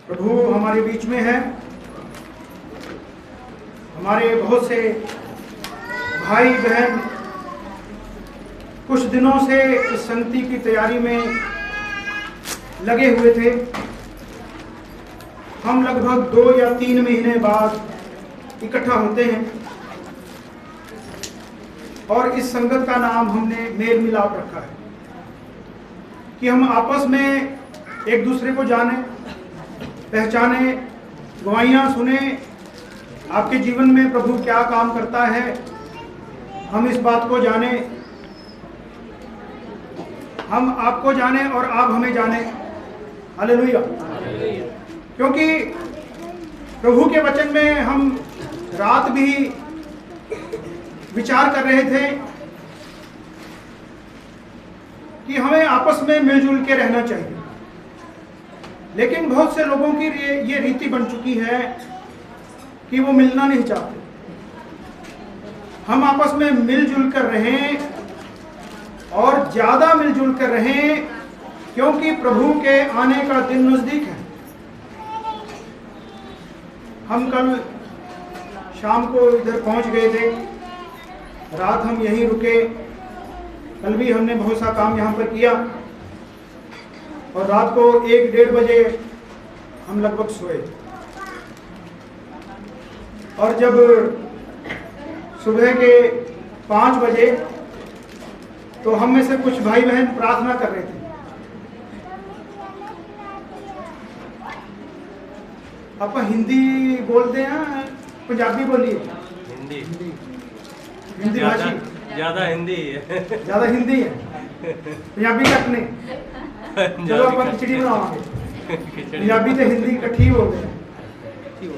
प्रभु हमारे बीच में है। हमारे बहुत से भाई बहन कुछ दिनों से इस संगति की तैयारी में लगे हुए थे। हम लगभग 2 या 3 महीने बाद इकट्ठा होते हैं और इस संगत का नाम हमने मेल मिलाप रखा है कि हम आपस में एक दूसरे को जाने, पहचाने, गवाहियाँ सुने, आपके जीवन में प्रभु क्या काम करता है हम इस बात को जाने, हम आपको जाने और आप हमें जाने। हालेलुया। क्योंकि प्रभु के वचन में हम रात भी विचार कर रहे थे कि हमें आपस में मिलजुल के रहना चाहिए, लेकिन बहुत से लोगों की ये रीति बन चुकी है कि वो मिलना नहीं चाहते। हम आपस में मिलजुल कर रहें और ज़्यादा मिलजुल कर रहें, क्योंकि प्रभु के आने का दिन नज़दीक है। हम कल शाम को इधर पहुंच गए थे, रात हम यहीं रुके। कल भी हमने बहुत सा काम यहाँ पर किया और रात को 1-1:30 बजे हम लगभग सोए। और जब सुबह के 5 बजे तो हम में से कुछ भाई बहन प्रार्थना कर रहे थे। आप हिंदी बोलते हैं, पंजाबी बोलिए। हिंदी भाषी ज्यादा हिंदी है। ज्यादा हिंदी है, पंजाबी तक नहीं। चलो आप खिचड़ी बनावांगे, पंजाबी ते हिंदी इकट्ठी हो गए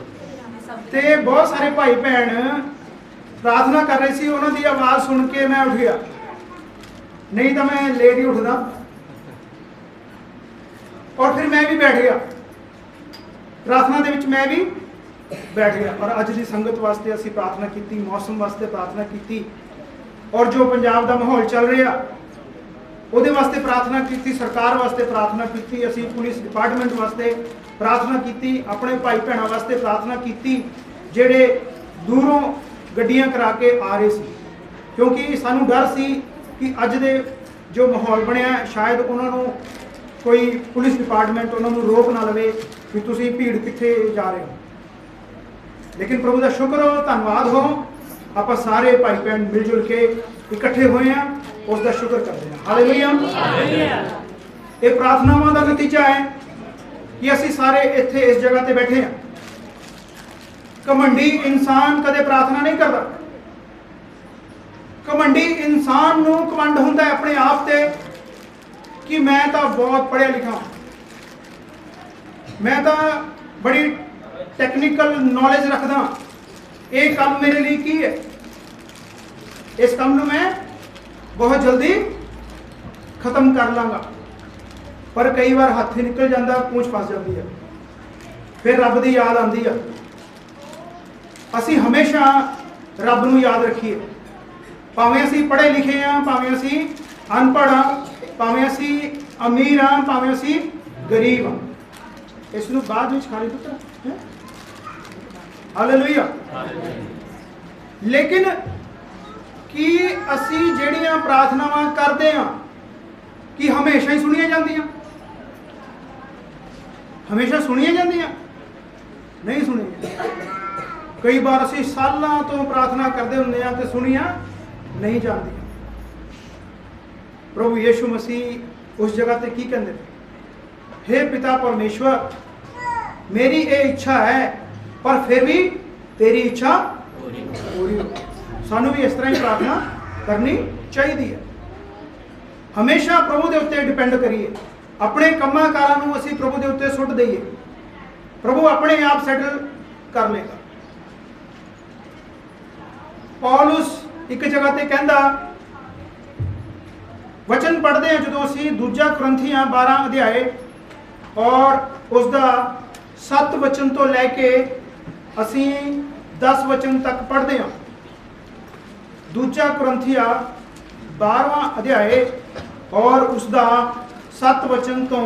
ते बहुत सारे भाई भैन प्रार्थना कर रहे सी। उन्होंने आवाज़ सुन के मैं उठ गया, नहीं तो मैं लेट ही उठदा। और फिर मैं भी बैठ गया, प्रार्थना दे विच मैं भी बैठ गया। और अज की संगत वास्ते असी प्रार्थना की, मौसम वास्ते प्रार्थना की, और जो पंजाब का माहौल चल रहा ਉਹਦੇ वास्ते प्रार्थना की, सरकार वास्ते प्रार्थना की, असी पुलिस डिपार्टमेंट वास्ते प्रार्थना की, अपने भाई भैनों वास्ते प्रार्थना की ਜਿਹੜੇ दूरों गड्डियां करा के आ रहे सी। क्योंकि सानू डर सी कि अज दे जो माहौल बनया शायद उन्होंने कोई पुलिस डिपार्टमेंट उन्होंने रोक ना लवे कि तुसी भीड़ कित्थे जा रहे हो। लेकिन प्रभु का शुक्र हो, धन्यवाद हो, आप सारे भाई भैन मिलजुल के इकट्ठे हुए हैं, उसका शुक्र करते हैं। हालेलुया। ये प्रार्थनावां का नतीजा है कि असी सारे इत्थे इस जगह ते बैठे हैं। घमंडी इंसान कदे प्रार्थना नहीं करता। घमंडी इंसान नूं घमंड हुंदा है अपने आप ते कि मैं तो बहुत पढ़िया लिखा, मैं तो बड़ी टेक्निकल नॉलेज रखदा, ये काम मेरे लिए की है, इस काम नूं मैं बहुत जल्दी खत्म कर लांगा। पर कई बार हाथ निकल जाता, पूंछ फस जाती है, फिर रब की याद आती है। असी हमेशा रब नूं याद रखिए, भावें असी पढ़े लिखे हैं, भावें असी अनपढ़ हाँ, भावें असी अमीर हाँ, भावें असी गरीब हाँ। इस नूं बाद विच खाली पुत्र है। हालेलुया। लेकिन कि असी ਜਿਹੜੀਆਂ प्रार्थनावां करते हैं कि हमेशा ही सुनिया जांदियां, हमेशा सुनिया जांदियां नहीं सुनिया। कई बार असी सालों तो प्रार्थना करते होंगे हैं तो सुनिया नहीं जाती। प्रभु यीशु मसीह उस जगह ते की कहते, हे पिता परमेश्वर, मेरी ये इच्छा है पर फिर भी तेरी इच्छा पूरी हो। सानू भी इस तरह ही प्रार्थना करनी चाहिए है। हमेशा प्रभु के उत्ते डिपेंड करिए, अपने कामां कारां नूं असीं प्रभु के उत्ते सुट दईए, प्रभु अपने आप सैटल कर लेगा। पौलुस एक जगह ते कहंदा, वचन पढ़ते हैं जो असीं दूजा कुरिन्थियां 12 अध्याय और उसका 7 वचन तो लैके असीं 10 वचन तक पढ़ते हैं। दूजा कुरिन्थिया 12वां अध्याय और उसका 7 वचन तो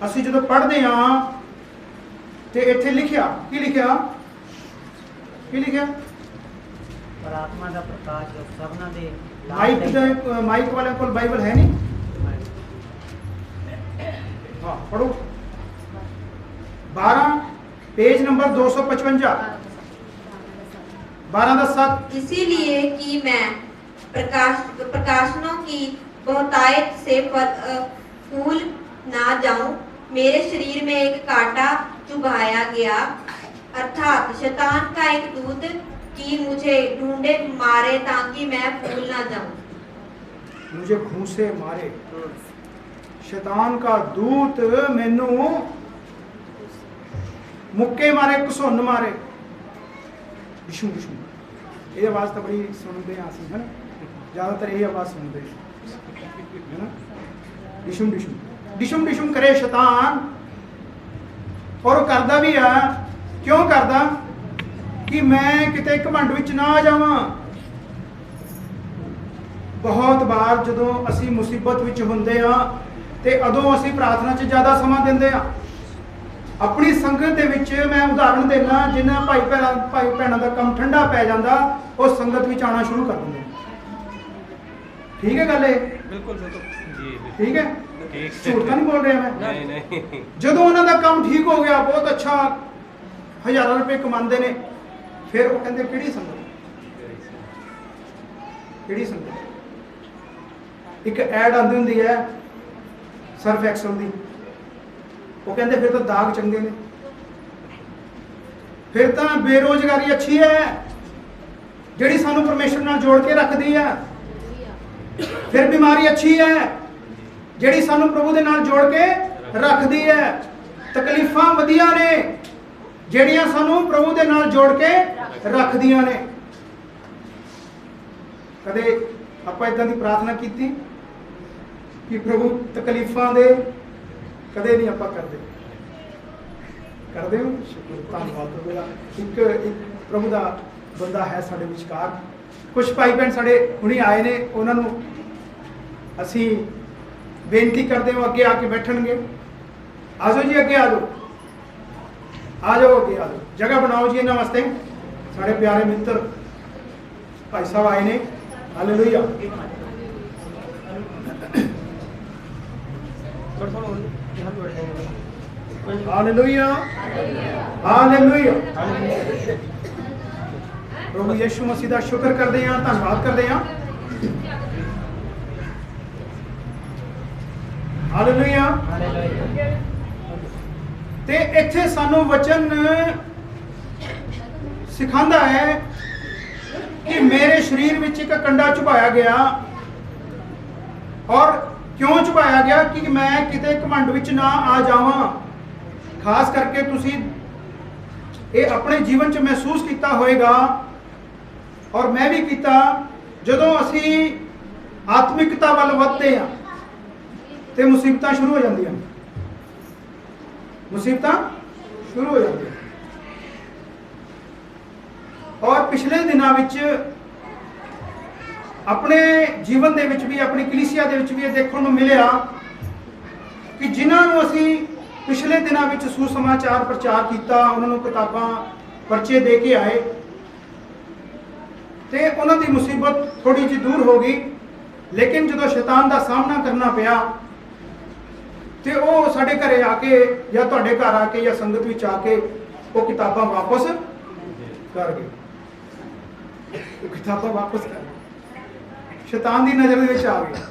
असीं जो पढ़ते हाँ ਤੇ ਇੱਥੇ ਲਿਖਿਆ ਕੀ ਲਿਖਿਆ? ਕੀ ਲਿਖਿਆ? ਪਰਮਾਤਮਾ ਦਾ ਪ੍ਰਕਾਸ਼ ਸਭਨਾਂ ਦੇ ਮਾਈਕ ਵਾਲਿਆਂ ਕੋਲ ਬਾਈਬਲ ਹੈ ਨਹੀਂ? हाँ पढ़ो 12 पेज नंबर 255 12:7। इसीलिए कि मैं प्रकाशनों की बहुतायत से फूल ना जाऊं, मेरे शरीर में एक कांटा चुभाया गया, अर्थात शैतान का एक दूत कि मुझे ढूंढे मारे ताकि मैं फूल ना जाऊं। मुझे घूसे मारे, शैतान का दूत मैनू मुक्के मारे, घसुन मारे। डिशू डिशू ये आवाज़ तो बड़ी सुनते हैं असं है ना, ज़्यादातर यही आवाज़ सुनते है ना। डिशुम डिशुम डिशुम डिशुम करे शैतान, और करदा भी है। क्यों करदा? कि मैं किते घमंड विच ना आ जावां। बहुत बार जदों असी मुसीबत विच हुंदे आ ਤੇ ਉਦੋਂ ਅਸੀਂ ਪ੍ਰਾਰਥਨਾ 'ਚ ਜ਼ਿਆਦਾ ਸਮਾਂ ਦਿੰਦੇ ਆ। ਆਪਣੀ ਸੰਗਤ ਦੇ ਵਿੱਚ ਮੈਂ ਉਦਾਹਰਣ ਦੇਣਾ, ਜਿਨ੍ਹਾਂ ਭਾਈ ਭੈਣਾਂ ਦਾ ਕੰਮ ਠੰਡਾ ਪੈ ਜਾਂਦਾ, ਉਹ ਸੰਗਤ ਵਿੱਚ ਆਉਣਾ ਸ਼ੁਰੂ ਕਰ ਦਿੰਦੇ। ਠੀਕ ਹੈ ਗੱਲ ਇਹ? ਬਿਲਕੁਲ ਬਿਲਕੁਲ ਜੀ, ਠੀਕ ਹੈ, ਝੂਠ ਤਾਂ ਨਹੀਂ ਬੋਲ ਰਿਹਾ ਮੈਂ। ਨਹੀਂ ਨਹੀਂ, ਜਦੋਂ ਉਹਨਾਂ ਦਾ ਕੰਮ ਠੀਕ ਹੋ ਗਿਆ, ਬਹੁਤ ਅੱਛਾ, ਹਜ਼ਾਰਾਂ ਰੁਪਏ ਕਮਾਉਂਦੇ ਨੇ, ਫਿਰ ਉਹ ਕਹਿੰਦੇ ਕਿਹੜੀ ਸੰਗਤ, ਕਿਹੜੀ ਸੰਗਤ। ਇੱਕ ਐਡ ਆਉਂਦੀ ਹੁੰਦੀ ਹੈ ਸਰਫ ਐਕਸਲ ਦੀ, ਉਹ ਕਹਿੰਦੇ ਫਿਰ ਤਾਂ ਦਾਗ ਚੰਗੇ ਨੇ, ਫਿਰ ਤਾਂ ਬੇਰੋਜ਼ਗਾਰੀ ਅੱਛੀ ਹੈ ਜਿਹੜੀ ਸਾਨੂੰ ਪਰਮੇਸ਼ਰ ਨਾਲ ਜੋੜ ਕੇ ਰੱਖਦੀ ਹੈ, ਫਿਰ ਬਿਮਾਰੀ ਅੱਛੀ ਹੈ ਜਿਹੜੀ ਸਾਨੂੰ ਪ੍ਰਭੂ ਦੇ ਨਾਲ ਜੋੜ ਕੇ ਰੱਖਦੀ ਹੈ, ਤਕਲੀਫਾਂ ਵਧੀਆ ਨੇ ਜਿਹੜੀਆਂ ਸਾਨੂੰ ਪ੍ਰਭੂ ਦੇ ਨਾਲ ਜੋੜ ਕੇ ਰੱਖਦੀਆਂ ਨੇ। ਕਦੇ ਆਪਾਂ ਇਦਾਂ ਦੀ ਪ੍ਰਾਰਥਨਾ ਕੀਤੀ कि प्रभु तकलीफां दे? कदे नहीं आप करते हो। शुक्र धन्यवाद मेरा। एक प्रभु का बंदा है साढ़े विचकार, कुछ भाई भैन साढ़े हुणे आए ने, उन्होंने असी बेनती करते हो अगे आके बैठणगे। आ जाओ जी, अगे आ जाओ, आ जाओ, अगे आ जाओ, जगह बनाओ जी इन्होंने वास्ते। साढ़े प्यारे मित्र भाई साहब आए ने। हालेलुया। Hallelujah, hallelujah. प्रभु यीशु मसीह दा शुक्र करते हैं, धन्यवाद करते हैं। हालेलुया। ते इत्थे सानू वचन सिखांदा है कि मेरे शरीर विच एक कंडा चुभाया गया, और क्यों छुपाया गया? कि मैं किते घमंड विच ना आ जावां। खास करके तुसी ये अपने जीवन च महसूस किया होएगा, और मैं भी किया, जदों असी आत्मिकता वाल वधदे आ ते मुसीबतां शुरू हो जांदियां, मुसीबतां शुरू हो जांदियां। और पिछले दिनां विच अपने जीवन दे विच भी, अपनी कलीसिया दे विच भी देखने को मिलिया कि जिन्होंने असी पिछले दिनों में सुसमाचार प्रचार किया, उन्होंने किताबां पर्चे दे के आए, तो उन्होंने मुसीबत थोड़ी जी दूर हो गई। लेकिन जो शैतान का सामना करना पिया, तो वो साढ़े घरे आके या तुहाडे घर आके या संगत में आके वो किताबां वापस कर गए, किताबां वापस कर गए। शैतान की नज़र में आ गया।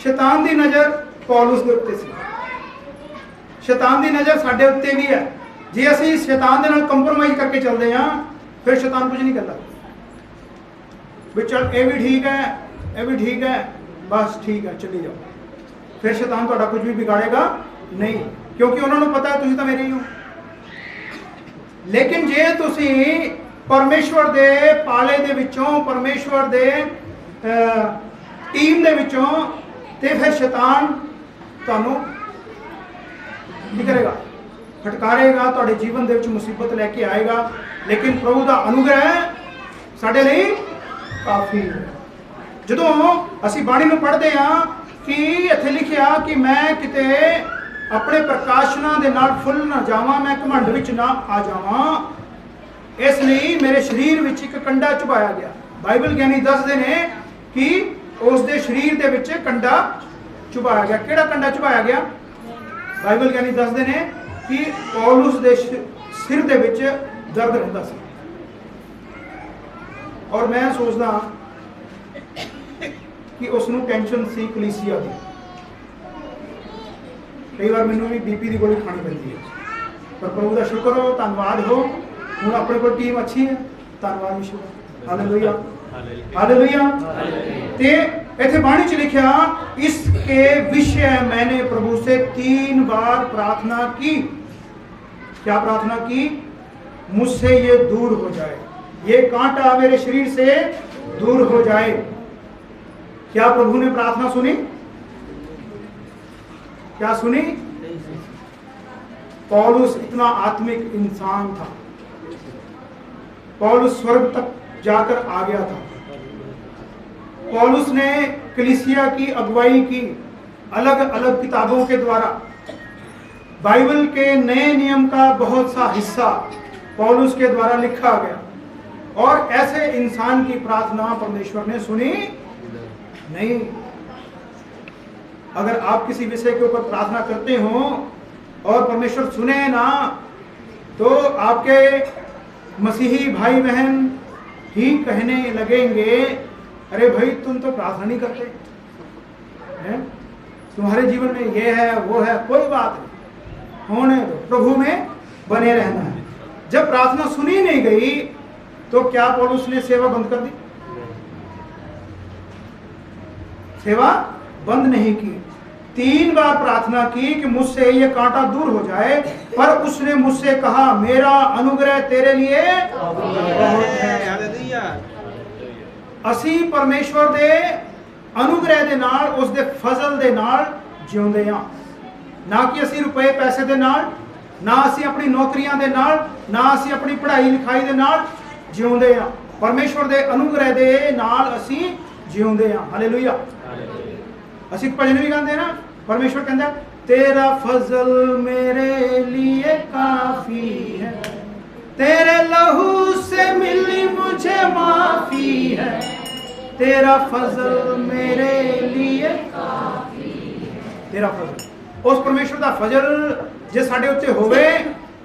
शैतान की नज़र पौलुस के उत्ते सी, शैतान की नज़र साढ़े उत्ते भी है। जे असी शैतान के नाल कंप्रोमाइज़ करके चलते हैं, फिर शैतान कुछ नहीं कहता भी चल ये भी ठीक है, ये भी ठीक है, बस ठीक है चली जाओ। फिर शैतान तुहाडा कुछ भी बिगाड़ेगा नहीं, क्योंकि उन्होंने पता है तुसीं तां मेरे ही हो। लेकिन जे तुसीं परमेश्वर दे पाले दे विचों, परमेश्वर दे टीम दे विचों, ते फिर शैतान तुहानूं की करेगा? फटकारेगा, तुहाडे जीवन दे विच मुसीबत लैके आएगा। लेकिन प्रभु दा अनुग्रह साडे लई काफ़ी है। जदों असीं बाणी नूं पढ़दे हां कि इत्थे लिखिया कि मैं किते अपने प्रकाशना दे नाल फुल ना जावां, मैं घमंड विच ना आ जावां। इसलिए मेरे शरीर विच एक कंडा चुभाया गया। बाइबल ज्ञानी दसदे ने कि उस दे शरीर दे विच कंडा चुभाया गया। किहड़ा कंडा चुभाया गया? बाइबल ज्ञानी दसदे ने कि पौलुस दे सिर दे विच दर्द रहंदा सी। और मैं सोचदा कि उसनूं टेंशन सी कलीसिया दी। कई बार मैनूं भी बीपी की गोली खानी पैंदी है, पर प्रभु का शुक्र हो, धन्नवाद हो, हुण अपने कोल टीम अच्छी है। धन्नवाद यीशु दा। Hallelujah hallelujah. ते इत्थे बाणी च लिखिया, इसके विषय मैंने प्रभु से 3 बार प्रार्थना की। क्या प्रार्थना की? मुझसे ये दूर हो जाए, ये कांटा मेरे शरीर से दूर हो जाए। क्या प्रभु ने प्रार्थना सुनी? क्या सुनी? पौलुस इतना आत्मिक इंसान था। पौलुस स्वर्ग तक जाकर आ गया था। पौलुस ने कलीसिया की अगुवाई की। अलग अलग किताबों के द्वारा बाइबल के नए नियम का बहुत सा हिस्सा पौलुस के द्वारा लिखा गया। और ऐसे इंसान की प्रार्थना परमेश्वर ने सुनी नहीं। अगर आप किसी विषय के ऊपर प्रार्थना करते हो और परमेश्वर सुने ना, तो आपके मसीही भाई बहन ही कहने लगेंगे, अरे भाई तुम तो प्रार्थना नहीं करते हैं, तुम्हारे जीवन में ये है वो है। कोई बात नहीं, होने दो, प्रभु में बने रहना है। जब प्रार्थना सुनी नहीं गई तो क्या पौलुस ने सेवा बंद कर दी? सेवा बंद नहीं की। 3 बार प्रार्थना की कि मुझसे ये कांटा दूर हो जाए, पर उसने मुझसे कहा, मेरा अनुग्रह तेरे लिए बहुत है। असी परमेश्वर दे अनुग्रह दे नाल, उस दे फजल दे नाल जिउंदे हां। ना कि असी रुपए पैसे दे नाल, ना असी अपनी नौकरियां दे नाल, ना असी अपनी पढ़ाई लिखाई दे नाल जिउंदे हां। परमेश्वर दे अनुग्रह दे नाल असी जिउंदे हां। हालेलुया। असी भजन भी गाते ना, परमेश्वर कहता तेरा फजल मेरे लिए काफी है, तेरे लहू से मिली मुझे माफी है, तेरा फजल मेरे लिए काफी है। तेरा फजल, उस परमेश्वर का फजल जे साडे उत्ते होवे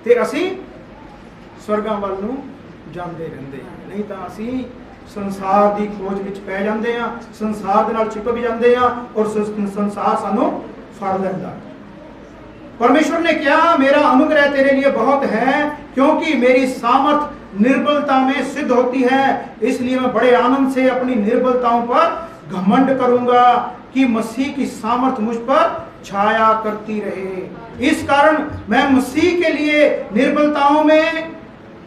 ते असी स्वर्गां वल नूं जांदे रहंदे हां। नहीं तां असी संसार की खोज विच पै जांदे हां, संसार दे नाल चिपक जांदे हां और संसार सानू फड़ लैंदा। परमेश्वर ने कहा, मेरा अनुग्रह तेरे लिए बहुत है, क्योंकि मेरी सामर्थ निर्बलता में सिद्ध होती है। इसलिए मैं बड़े आनंद से अपनी निर्बलताओं पर घमंड करूंगा कि मसीह की सामर्थ मुझ पर छाया करती रहे। इस कारण मैं मसीह के लिए निर्बलताओं में,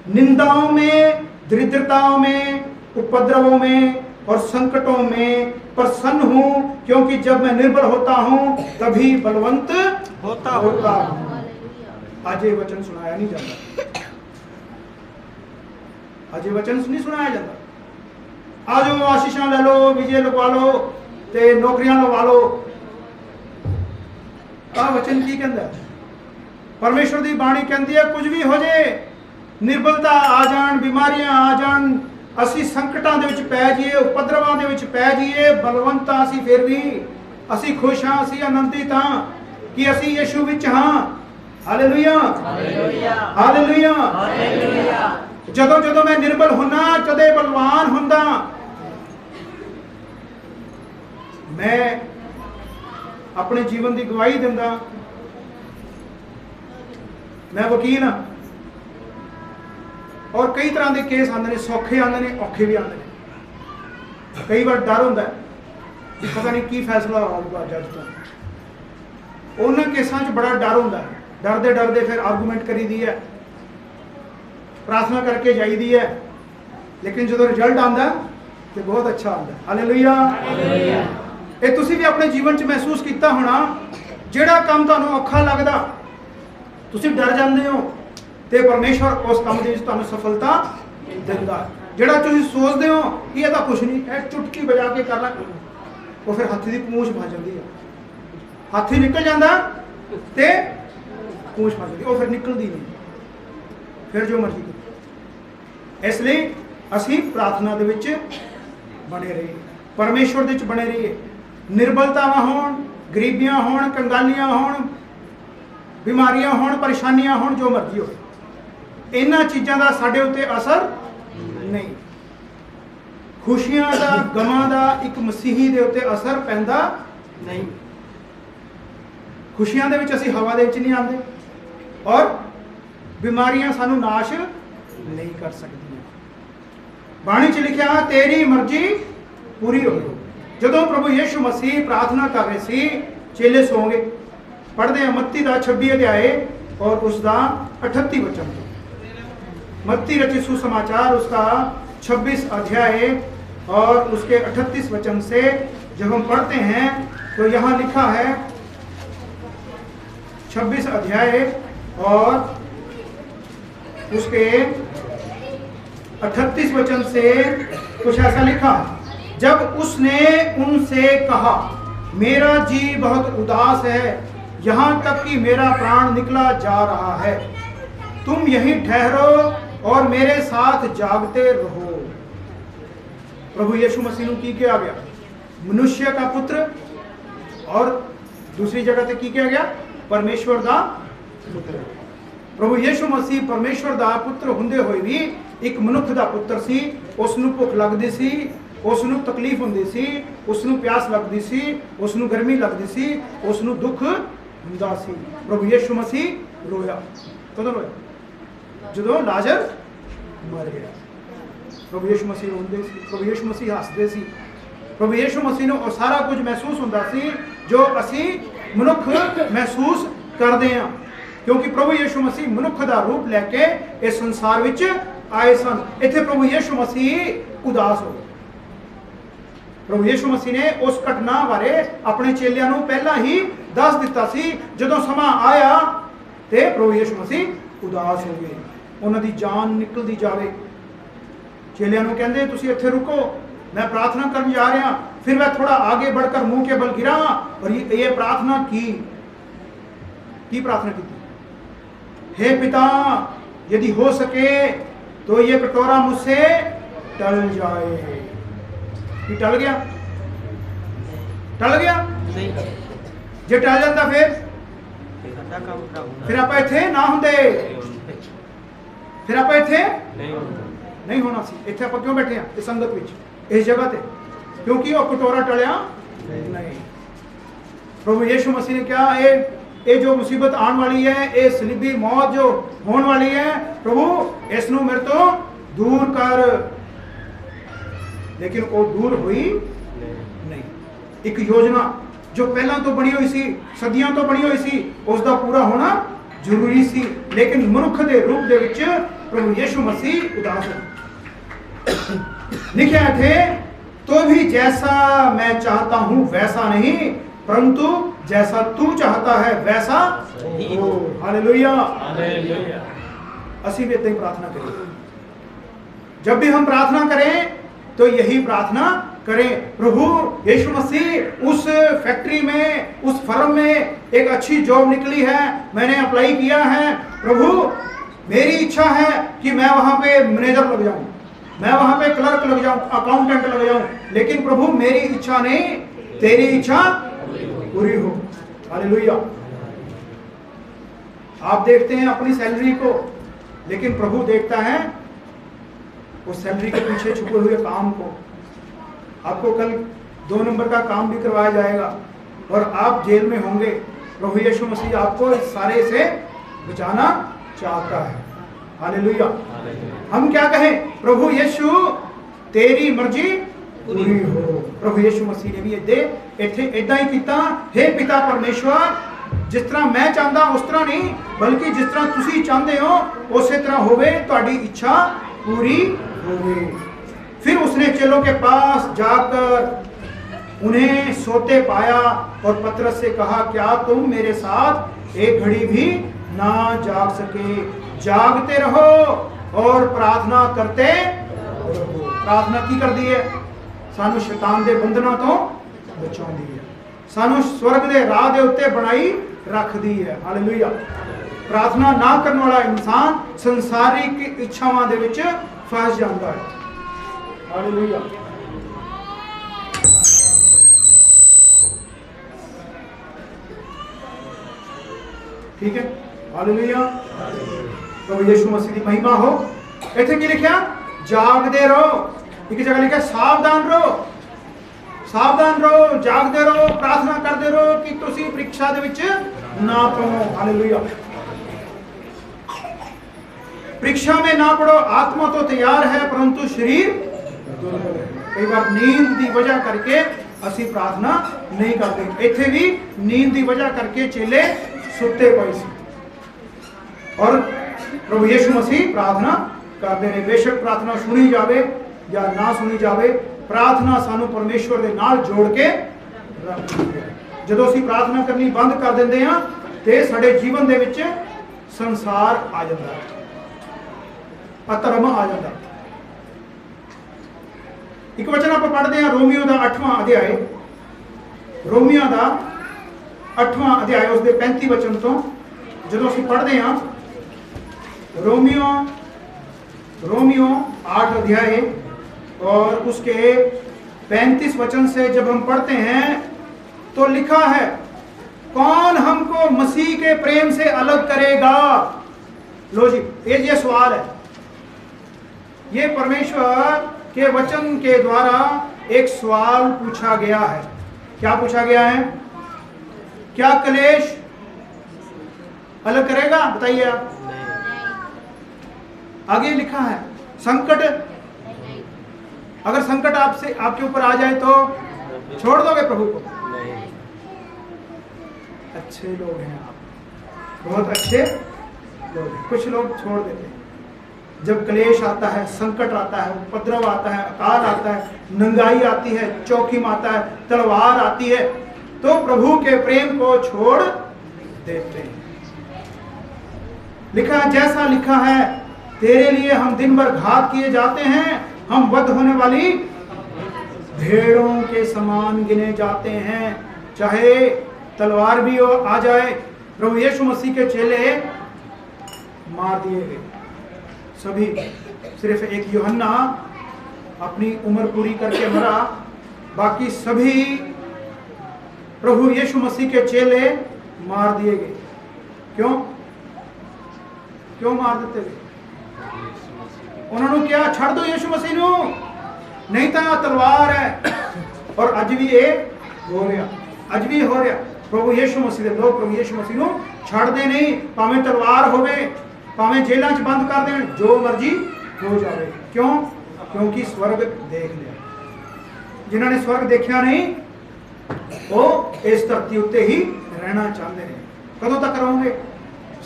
निंदाओं में, दरिद्रताओं में, उपद्रवों में और संकटों में प्रसन्न हूं, क्योंकि जब मैं निर्बल होता हूं तभी बलवंत होता हूं। आज ये वचन सुनाया नहीं जाता, आज ये वचन नहीं सुनाया जाता। आज वो आशीषां ले लो, विजय लगवा लो ते नौकरियां लगवा लो। आ वचन की कहंदा? परमेश्वर दी बाणी कहंदी है, कुछ भी हो जाए, निर्बलता आ जान, बीमारियां आ जान, असी संकटां दे विच पै जाइए, उपद्रवां दे विच पै जाइए, बलवंत असी फिर भी असी खुश हाँ, असी आनंदित हाँ कि असी यीशु विच हाँ। Hallelujah hallelujah hallelujah. जदों जदों मैं निर्बल होना, कदे बलवान हुंदा। मैं अपने जीवन की गवाही दिंदा। मैं वकील हाँ और कई तरह के केस आते हैं, सौखे आते हैं, औखे भी आते हैं। कई बार डर होता है कि पता नहीं की फैसला होगा जज तो। उन्होंने केसा च बड़ा डर होता है। डरते डरते फिर आर्गूमेंट करी दी है, प्रार्थना करके जाई दी है, लेकिन जो रिजल्ट आता तो बहुत अच्छा आता है। हालेलुया। ये तुसी भी अपने जीवन च महसूस किया होना, जिहड़ा काम तुहानूं औखा लगदा तुसी डर जाते हो ते परमेश्वर उस काम दे विच तुहानूं सफलता दिंदा। जिहड़ा तुसीं सोचदे हो कि ये तां कुछ नहीं है, चुटकी बजा के कर ला, वो फिर हाथी दी पूंछ भज जाती है, हाथी निकल जाता ਤੇ ਪੂੰਛ ਫਸਦੀ, ਉਹ ਫਿਰ ਨਿਕਲਦੀ ਨਹੀਂ, ਫਿਰ ਜੋ ਮਰਜ਼ੀ ਕਰੋ। ਇਸ ਲਈ ਅਸੀਂ ਪ੍ਰਾਰਥਨਾ ਦੇ ਵਿੱਚ ਬਣੇ ਰਹੀਏ, ਪਰਮੇਸ਼ਵਰ ਦੇ ਵਿੱਚ ਬਣੇ ਰਹੀਏ। ਨਿਰਬਲਤਾਵਾਂ ਹੋਣ, ਗਰੀਬੀਆਂ ਹੋਣ, ਕੰਗਾਲੀਆਂ ਹੋਣ, ਬਿਮਾਰੀਆਂ ਹੋਣ, ਪਰੇਸ਼ਾਨੀਆਂ ਹੋਣ, ਜੋ ਮਰਜ਼ੀ ਹੋਵੇ, ਇਹਨਾਂ ਚੀਜ਼ਾਂ ਦਾ ਸਾਡੇ ਉੱਤੇ ਅਸਰ ਨਹੀਂ। ਖੁਸ਼ੀਆਂ ਦਾ, ਗਮਾਂ ਦਾ ਇੱਕ ਮਸੀਹੀ ਦੇ ਉੱਤੇ ਅਸਰ ਪੈਂਦਾ ਨਹੀਂ। ਖੁਸ਼ੀਆਂ ਦੇ ਵਿੱਚ ਅਸੀਂ ਹਵਾ ਦੇ ਵਿੱਚ ਨਹੀਂ ਆਉਂਦੇ, ਔਰ ਬਿਮਾਰੀਆਂ ਸਾਨੂੰ ਨਾਸ਼ ਨਹੀਂ ਕਰ ਸਕਦੀਆਂ। ਬਾਣੀ 'ਚ ਲਿਖਿਆ ਤੇਰੀ ਮਰਜ਼ੀ ਪੂਰੀ ਹੋਵੇ। ਜਦੋਂ ਪ੍ਰਭੂ ਯਿਸੂ ਮਸੀਹ ਪ੍ਰਾਰਥਨਾ ਕਰ ਰਹੇ ਸੀ, ਚੇਲੇ ਸੌਂ ਗਏ। पढ़ते हैं मत्ती का 26 अध्याय और उसका 38 वचन। मत्ती रचित सुसमाचार उसका 26 अध्याय और उसके 38 वचन से जब हम पढ़ते हैं तो यहाँ लिखा है 26 अध्याय और उसके 38 वचन से कुछ ऐसा लिखा, जब उसने उनसे कहा मेरा जी बहुत उदास है, यहाँ तक कि मेरा प्राण निकला जा रहा है, तुम यहीं ठहरो और मेरे साथ जागते रहो। प्रभु यीशु मसीह की किया गया मनुष्य का पुत्र, और दूसरी जगह से की किया गया परमेश्वर दा पुत्र। प्रभु यीशु मसीह परमेश्वर दा पुत्र हुंदे होए भी एक मनुख दा पुत्र सी। उसनू भुख लगदी सी, उसनू तकलीफ हुंदी सी, उसनू प्यास लगदी सी, उसनू गर्मी लगदी सी, उसनू दुख हुंदा सी। प्रभु यीशु मसीह रोया, कदों रोया? जदों लाजर मर गया। प्रभु यीशु मसीह रोंदे सी, प्रभु यीशु मसीह हसदे सी। प्रभु यीशु मसीह नूं सारा कुछ महसूस हुंदा सी जो असी मनुख महसूस करते हैं, क्योंकि प्रभु यीशु मसीह मनुख का रूप लैके इस संसार विच आए सन। इत्थे प्रभु यीशु मसीह उदास हो गए। प्रभु यीशु मसीह ने उस घटना बारे अपने चेलियां नूं पहला ही दस दिता सी। जदों समा आया ते प्रभु यीशु मसीह उदास हो गए, उन्हां दी जान निकलदी जावे। चेलियां नूं कहंदे तुसीं इत्थे रुको, मैं प्रार्थना करने जा रहा। फिर मैं थोड़ा आगे बढ़कर मुंह के बल गिरा और ये प्रार्थना की प्रार्थना की, हे पिता यदि हो सके तो ये कटोरा मुझसे टल जाए। कि टल गया? टल गया नहीं, जे टल जाता फिर आप इत्थे ना हुंदे, फिर आप इत्थे नहीं होना सी। इत्थे आप क्यों बैठे हैं इस संगत विच, इस जगह ते? क्योंकि वो कटोरा टलिया नहीं। प्रभु यीशु मसीह ने क्या ये जो मुसीबत आने वाली है, ये सलीबी मौत जो होने वाली है, प्रभु इसनू मेरे तो दूर कर। लेकिन वो दूर हुई नहीं। एक योजना जो पहला तो बनी हुई सी, सदियों तो बनी हुई सी, उसका पूरा होना जरूरी सी। लेकिन मनुख के रूप दे विच प्रभु यीशु मसीह उदास हो। लिखा थे तो भी जैसा मैं चाहता हूं वैसा नहीं, परंतु जैसा तू चाहता है वैसा हो। हालेलुया। असी भी इतना ही प्रार्थना करें। जब भी हम प्रार्थना करें तो यही प्रार्थना करें, प्रभु यीशु मसीह उस फैक्ट्री में, उस फर्म में एक अच्छी जॉब निकली है, मैंने अप्लाई किया है, प्रभु मेरी इच्छा है कि मैं वहां पे मैनेजर लग जाऊं, मैं वहां पे क्लर्क लग जाऊं, अकाउंटेंट लग जाऊं, लेकिन प्रभु मेरी इच्छा नहीं, तेरी इच्छा पूरी हो। हालेलुया। आप देखते हैं अपनी सैलरी को, लेकिन प्रभु देखता है उस सैलरी के पीछे छुपे हुए काम को। आपको कल 2 नंबर का काम भी करवाया जाएगा और आप जेल में होंगे। प्रभु यीशु मसीह आपको इस सारे से बचाना चाहता है। हालेलुया। हम क्या कहें? प्रभु यीशु तेरी मर्जी पूरी हो। प्रभु यीशु मसीह ने भी इत्थे इदां ही कीता, हे पिता परमेश्वर जिस तरह मैं चाहता उस तरह नहीं, बल्कि जिस तरह तुसी चाहते हो उसी तरह होवे, तुहाडी इच्छा पूरी होवे। फिर उसने चेलों के पास जाकर उन्हें सोते पाया और पतरस से कहा क्या तुम मेरे साथ एक घड़ी भी ना जाग सके? जागते रहो और प्रार्थना करते रहो। प्रार्थना की कर दी है? सानू शैतान दे बंधना तो बचाउंदी है, सानू स्वर्ग दे राह दे उत्ते बनाई रखती है। हालेलुया। प्रार्थना ना करने वाला इंसान संसारिक इच्छावां दे विच फस जाता है। हालेलुया। ठीक है, हालेलुया। प्रभु यीशु मसीह की महिमा हो। इत्थे की लिखा? जागदे रहो। एक जगह लिखा सावधान रहो, सावधान रहो, जागदे रहो, प्रार्थना करते रहो कि तुसी परीक्षा दे विच ना पड़ो। हालेलुया। परीक्षा में ना पड़ो। आत्मा तो तैयार है परंतु शरीर दुर्बल है। कई बार नींद की वजह करके असी प्रार्थना नहीं करते। इत्थे भी नींद की वजह करके चेले सुते पए सी और प्रभु यीशु मसीह प्रार्थना करते रहे। बेशक प्रार्थना सुनी जावे या ना सुनी जावे, प्रार्थना सानू परमेश्वर के नाल जोड़ के रखती है। जदों असी प्रार्थना करनी बंद कर देंदे हां ते साडे जीवन दे विच संसार आ जाता है, अधर्म आ जाता है। एक वचन आप पढ़ते हैं रोमियो का 8वां अध्याय, रोमियो का 8वां अध्याय उसके 35 वचन तो जो असीं पढ़ते हैं रोमियो 8 अध्याय और उसके 35 वचन से जब हम पढ़ते हैं तो लिखा है, कौन हमको मसीह के प्रेम से अलग करेगा। लो जी, ये सवाल है। ये परमेश्वर के वचन के द्वारा एक सवाल पूछा गया है। क्या पूछा गया है? क्या क्लेश अलग करेगा? बताइए आप। आगे लिखा है संकट, अगर संकट आपसे आपके ऊपर आ जाए तो छोड़ दोगे प्रभु को? अच्छे लोग हैं आप, बहुत अच्छे लोग हैं। कुछ लोग छोड़ देते हैं। जब क्लेश आता है, संकट आता है, उपद्रव आता है, अकाल आता है, नंगाई आती है, चौकिम आता है, तलवार आती है, तो प्रभु के प्रेम को छोड़ देते हैं। लिखा है, जैसा लिखा है, तेरे लिए हम दिन भर घात किए जाते हैं, हम वध होने वाली भेड़ों के समान गिने जाते हैं। चाहे तलवार भी हो आ जाए। प्रभु यीशु मसीह के चेले मार दिए गए सभी, सिर्फ एक यूहन्ना अपनी उम्र पूरी करके मरा, बाकी सभी प्रभु यीशु मसीह के चेले मार दिए गए। क्यों क्यों मार देते गए? उन्होंने क्या छड़ दो यीशु मसीह नू, नहीं तो तलवार है। और अज भी ये हो रहा, अज भी हो रहा। प्रभु यीशु मसीह के लोग प्रभु यीशु मसीह नू छड़दे नहीं, भावें तलवार होवे, भावें जेलों च बंद कर दें, जो मर्जी हो जाए। क्यों? क्योंकि स्वर्ग देख लिया। जिन्होंने स्वर्ग देखा नहीं वो इस धरती उत्ते ही रहना चाहते हैं। कदों तक रहोगे?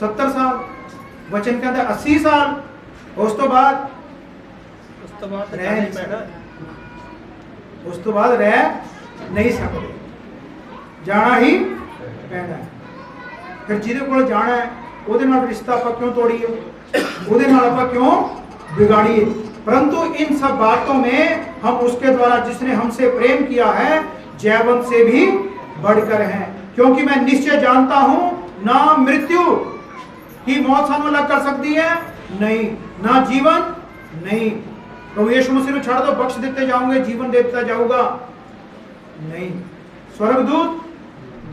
70 साल, वचन कहता 80 साल, उस तो बाद रह नहीं सकते, जाना ही पैना है। फिर जिहदे कोल जाना है ਉਹਦੇ ਨਾਲ रिश्ता आप क्यों तोड़िए, ਉਹਦੇ ਨਾਲ आप क्यों बिगाड़िए। परंतु इन सब बातों में हम उसके द्वारा जिसने हमसे प्रेम किया है जैवंत से भी बढ़कर हैं। क्योंकि मैं निश्चय जानता हूं ना मृत्यु की मौत सानू अलग कर सकती है, नहीं, ना जीवन, नहीं। प्रभु यीशु मसीह को छड़ दो, बख्श देते जाओगे, जीवन देता जाऊंगा, नहीं। स्वर्गदूत,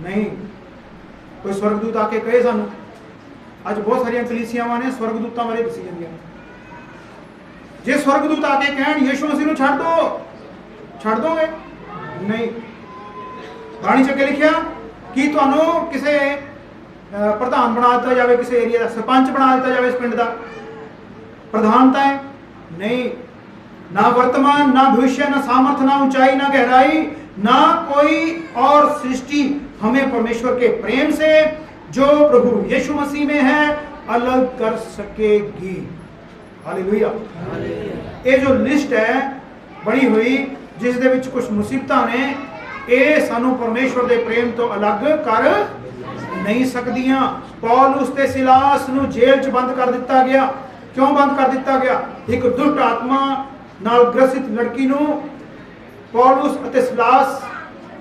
नहीं। कोई स्वर्गदूत आके कहे सानू, आज बहुत सारिया कलीसियावां ने स्वर्गदूतों बारे दसी जांदियां। जे स्वर्गदूत आके कहन यीशु मसीह को छड़ दो, छड़ दोगे? नहीं। बाणी च लिखिया कि तुहानू किसे प्रधान बना दिता जाए, किसी एरिया का सरपंच बना दिता जाए, इस पिंड का प्रधानता है, नहीं। ना वर्तमान, ना भविष्य, ना सामर्थ, ना ऊंचाई, ना गहराई, ना कोई और सृष्टि हमें परमेश्वर के प्रेम से जो प्रभु यीशु मसीह में है अलग कर सकेगी। हालेलुया। ये जो लिस्ट है बनी हुई जिस दे विच कुछ मुसीबतां ने, ये सानू परमेश्वर के प्रेम तो अलग कर नहीं सकदियां। पौलुस ते सिलास नू जेल च बंद कर दिता गया। क्यों बंद कर दिता गया? एक दुष्ट आत्मा नाल ग्रसित लड़की नू पौलुस अते सिलास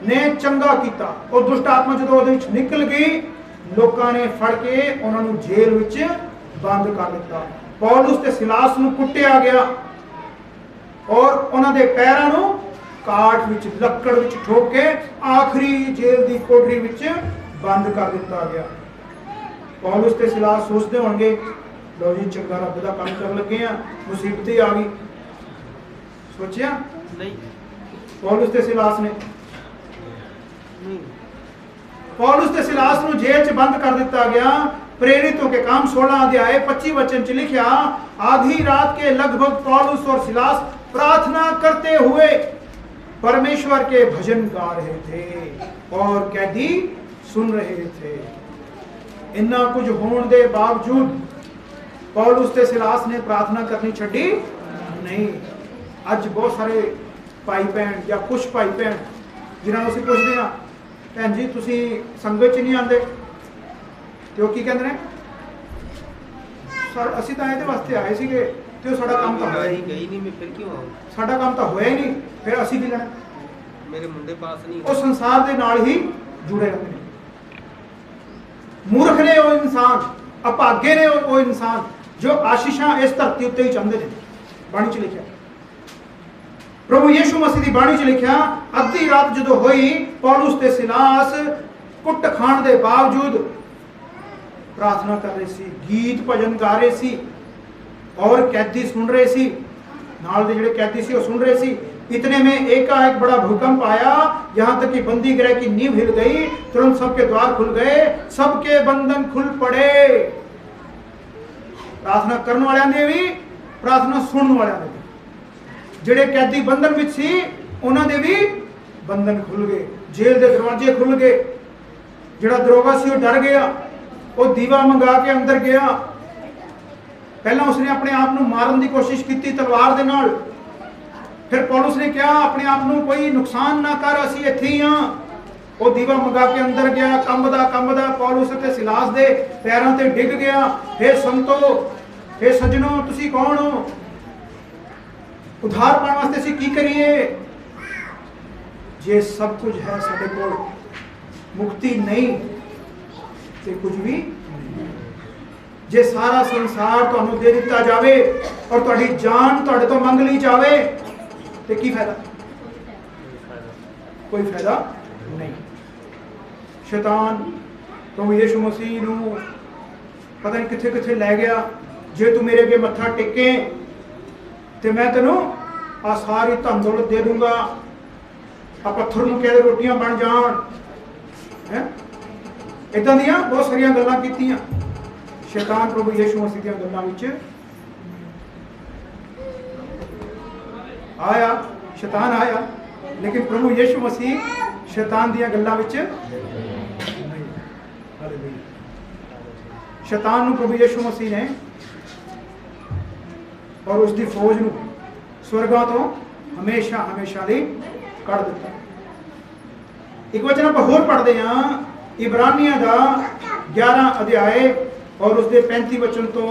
ने चंगा किया। और दुष्ट आत्मा जो निकल गई ਲੋਕਾਂ ਨੇ ਫੜ ਕੇ ਉਹਨਾਂ ਨੂੰ ਜੇਲ੍ਹ ਵਿੱਚ ਬੰਦ ਕਰ ਦਿੱਤਾ। ਪੌਲੁਸ ਤੇ ਸਿਲਾਸ ਨੂੰ ਕੁੱਟਿਆ ਗਿਆ ਔਰ ਉਹਨਾਂ ਦੇ ਪੈਰਾਂ ਨੂੰ ਕਾਠ ਵਿੱਚ ਲੱਕੜ ਵਿੱਚ ਠੋਕ ਕੇ ਆਖਰੀ ਜੇਲ੍ਹ ਦੀ ਕੋਠੜੀ ਵਿੱਚ ਬੰਦ ਕਰ ਦਿੱਤਾ ਗਿਆ। ਪੌਲੁਸ ਤੇ ਸਿਲਾਸ ਸੋਚਦੇ ਹੋਣਗੇ, ਲੋ ਜੀ ਚੰਗਾ ਰੱਬ ਦਾ ਕੰਮ ਕਰਨ ਲੱਗੇ ਆ, ਮੁਸੀਬਤ ਹੀ ਆ ਗਈ। सोचिया नहीं पौलुस ते सिलास ने नहीं पौलुस ते सिलास ਨੂੰ जेल च बंद कर दिता गया। प्रेरितों के काम 16 अध्याय 25 वचन च लिखा, आधी रात के लगभग पौलुस और सिलास प्रार्थना करते हुए परमेश्वर के भजन गा रहे थे और कैदी सुन रहे थे। इन्ना कुछ होने के बावजूद पौलुस ते सिलास ने प्रार्थना करनी छड़ी नहीं। ਅੱਜ ਬਹੁਤ ਸਾਰੇ ਭਾਈ ਭੈਣ ਜਾਂ ਕੁਝ ਭਾਈ ਭੈਣ ਜਿਨ੍ਹਾਂ ਨੂੰ ਅਸੀਂ ਪੁੱਛਦੇ ਹਾਂ, ਭੈਣ ਜੀ ਤੁਸੀਂ ਸੰਗਤ 'ਚ ਨਹੀਂ ਆਉਂਦੇ, ਤੇ ਉਹ ਕੀ ਕਹਿੰਦੇ ਨੇ, ਸਰ ਅਸੀਂ ਤਾਂ ਇਹਦੇ ਵਾਸਤੇ ਆਏ ਸੀਗੇ ਤੇ ਉਹ ਸਾਡਾ ਕੰਮ ਤਾਂ ਹੋਇਆ ਹੀ गई नहीं, मैं फिर क्यों आऊँ? ਸਾਡਾ ਕੰਮ ਤਾਂ ਹੋਇਆ ਹੀ ਨਹੀਂ, ਫਿਰ ਅਸੀਂ ਕੀ ਲੈਣਾ। मेरे मुंडे पास नहीं ਉਹ ਸੰਸਾਰ ਦੇ ਨਾਲ ਹੀ ਜੁੜੇ ਰਹਿੰਦੇ ਨੇ। ਮੂਰਖ ਨੇ ਉਹ ਇਨਸਾਨ, ਅਭਾਗੇ ਨੇ ਉਹ ਇਨਸਾਨ ਜੋ ਆਸ਼ੀਸ਼ਾਂ ਇਸ ਧਰਤੀ ਉੱਤੇ ਹੀ ਚਾਹੁੰਦੇ ਨੇ। ਬਾਣੀ 'ਚ ਲਿਖਿਆ, प्रभु यीशु मसीह की बाणी च लिखा, अद्धी रात जो हुई पौलुस ते सिलास कुट खाण दे बावजूद प्रार्थना कर रहे सी, गीत भजन गा रहे सी और कैदी सुन रहे सी, नाल दे जिहड़े कैदी सी वो सुन रहे सी। इतने में एकाएक बड़ा भूकंप आया, यहाँ तक कि बंदी गृह की नींव हिल गई। तुरंत सबके द्वार खुल गए, सबके बंधन खुल पड़े। प्रार्थना करने वाले ने भी, प्रार्थना सुनने वाले ने भी, ਜਿਹੜੇ ਕੈਦੀ ਬੰਧਨ ਵਿੱਚ ਸੀ ਉਹਨਾਂ ਦੇ ਵੀ ਬੰਧਨ ਖੁੱਲ ਗਏ, ਜੇਲ੍ਹ ਦੇ ਦਰਵਾਜ਼ੇ ਖੁੱਲ ਗਏ। ਜਿਹੜਾ ਦਰੋਗਾ ਸੀ ਉਹ ਡਰ ਗਿਆ, ਉਹ ਦੀਵਾ ਮੰਗਾ ਕੇ ਅੰਦਰ ਗਿਆ। ਪਹਿਲਾਂ ਉਸਨੇ ਆਪਣੇ ਆਪ ਨੂੰ ਮਾਰਨ ਦੀ ਕੋਸ਼ਿਸ਼ ਕੀਤੀ ਤਲਵਾਰ ਦੇ ਨਾਲ। ਫਿਰ ਪੌਲੁਸ ਨੇ ਕਿਹਾ ਆਪਣੇ ਆਪ ਨੂੰ ਕੋਈ ਨੁਕਸਾਨ ਨਾ ਕਰ, ਅਸੀਂ ਇੱਥੇ ਹੀ ਹਾਂ। ਉਹ ਦੀਵਾ ਮੰਗਾ ਕੇ ਅੰਦਰ ਗਿਆ, ਕੰਬਦਾ ਪੌਲੁਸ ਅਤੇ ਸਿਲਾਸ ਦੇ ਪੈਰਾਂ ਤੇ ਡਿੱਗ ਗਿਆ। हे ਸੰਤੋ, हे ਸੱਜਣੋ, ਤੁਸੀਂ ਕੌਣ ਹੋ? उधार पाने वास्ते असीं की करिए? जे सब कुछ है साडे कोल, मुक्ति नहीं ते कुछ भी नहीं। जे सारा संसार तुहानू दे दिता जावे और तुहाडी जान तुहाडे तो मंग ली जावे ते की फायदा? कोई फायदा नहीं। शैतान प्रभु यीशु मसीह नू पता नहीं किथे किथे लै गया। जे तू मेरे अगे मत्था टेके ਤੇ ਮੈਂ ਤੈਨੂੰ ਆ ਸਾਰੀ ਧਨ ਦੌਲਤ ਦੇ ਦੂੰਗਾ, ਆ ਪੱਥਰ ਨੂੰ ਕਹਿ ਦੇ ਰੋਟੀਆਂ ਬਣ ਜਾਣ, ਹੈ ਇਦਾਂ ਦੀਆਂ ਬਹੁਤ ਸਾਰੀਆਂ ਗੱਲਾਂ ਕੀਤੀਆਂ। ਸ਼ੈਤਾਨ ਪ੍ਰਭੂ ਯੀਸ਼ੂ ਮਸੀਹ ਦੀਆਂ ਗੱਲਾਂ ਵਿੱਚ ਆਇਆ, ਸ਼ੈਤਾਨ ਆਇਆ, ਲੇਕਿਨ ਪ੍ਰਭੂ ਯੀਸ਼ੂ ਮਸੀਹ ਸ਼ੈਤਾਨ ਦੀਆਂ ਗੱਲਾਂ ਵਿੱਚ ਨਹੀਂ। ਹਾਲੇਲੂਇਆ। ਸ਼ੈਤਾਨ ਨੂੰ ਪ੍ਰਭੂ ਯੀਸ਼ੂ ਮਸੀਹ ਨੇ और उसकी फौज ਨੂੰ स्वर्गां तो हमेशा हमेशा ਲਈ ਕੱਢ ਦਿੱਤਾ। एक वचन आप होर पढ़ते हैं, इब्रानियां का 11 अध्याय और उसके 35 वचन तो